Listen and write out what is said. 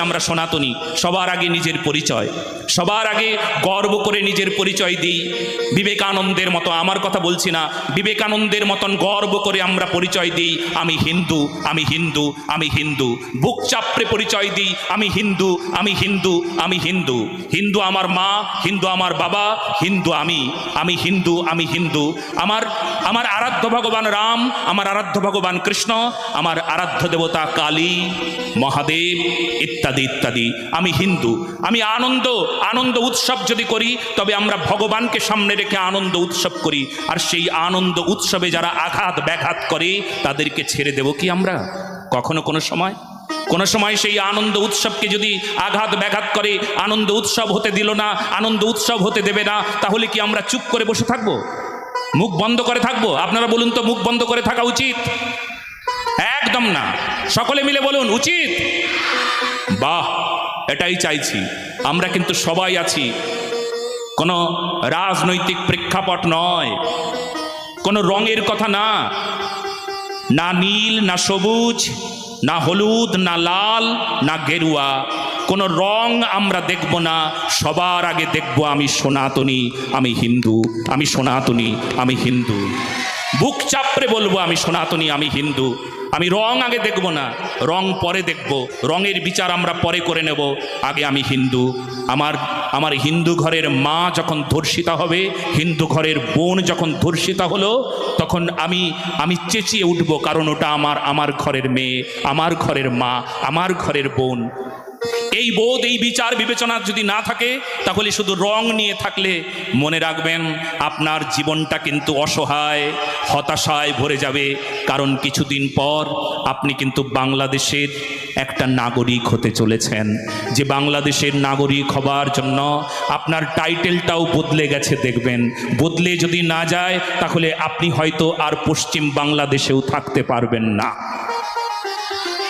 আমরা সনাতনী। সবার আগে নিজের পরিচয়, সবার আগে গর্ব করে নিজের পরিচয় দিই। বিবেকানন্দের মতো, আমার কথা বলছি না, বিবেকানন্দের মতন গর্ব করে আমরা পরিচয় দিই, আমি হিন্দু, আমি হিন্দু, আমি হিন্দু। বুক চাপড়ে পরিচয় দিই, আমি হিন্দু, আমি হিন্দু, আমি হিন্দু। হিন্দু আমার মা, হিন্দু আমার বাবা, হিন্দু আমি হিন্দু, আমি হিন্দু। আমার আরাধ্য ভগবান রাম, আমার আরাধ্য ভগবান কৃষ্ণ, আমার আরাধ্য দেবতা কালী, মহাদেব ইত্যাদি ইত্যাদি। আমি হিন্দু। আমি আনন্দ উৎসব যদি করি তবে আমরা ভগবানকে সামনে রেখে আনন্দ উৎসব করি। আর সেই আনন্দ উৎসবে যারা আঘাত ব্যাঘাত করে তাদেরকে ছেড়ে দেব কি আমরা কখনো কোনো সময় সেই আনন্দ উৎসবকে যদি আঘাত ব্যাঘাত করে, আনন্দ উৎসব হতে দিল না, আনন্দ উৎসব হতে দেবে না, তাহলে কি আমরা চুপ করে বসে থাকবো, মুখ বন্ধ করে থাকবো? আপনারা বলুন তো, মুখ বন্ধ করে থাকা উচিত? একদম না। সকলে মিলে বলুন, উচিত। বাহ, এটাই চাইছি। আমরা কিন্তু সবাই আছি, কোনো রাজনৈতিক প্রেক্ষাপট নয়, কোনো রঙের কথা না, না নীল, না সবুজ, না হলুদ, না লাল, না গেরুয়া, কোনো রং আমরা দেখব না। সবার আগে দেখব আমি সনাতনী, আমি হিন্দু, আমি সনাতনী, আমি হিন্দু। বুক চাপড়ে বলবো আমি সনাতনী, আমি হিন্দু। আমি রং আগে দেখব না, রং পরে দেখব, রঙের বিচার আমরা পরে করে নেব। আগে আমি হিন্দু। আমার হিন্দু ঘরের মা যখন ধর্ষিতা হবে, হিন্দু ঘরের বোন যখন ধর্ষিতা হলো, তখন আমি চেঁচিয়ে উঠব, কারণ ওটা আমার ঘরের মেয়ে, আমার ঘরের মা, আমার ঘরের বোন। এই বোধ, এই বিচার বিবেচনা যদি না থাকে, তাহলে শুধু রং নিয়ে থাকলে মনে রাখবেন আপনার জীবনটা কিন্তু অসহায়, হতাশায় ভরে যাবে। কারণ কিছুদিন পর আপনি কিন্তু বাংলাদেশের একটা নাগরিক হতে চলেছেন। যে বাংলাদেশের নাগরিক হবার জন্য আপনার টাইটেলটাও বদলে গেছে দেখবেন। বদলে যদি না যায় তাহলে আপনি হয়তো আর পশ্চিম বাংলাদেশেও থাকতে পারবেন না।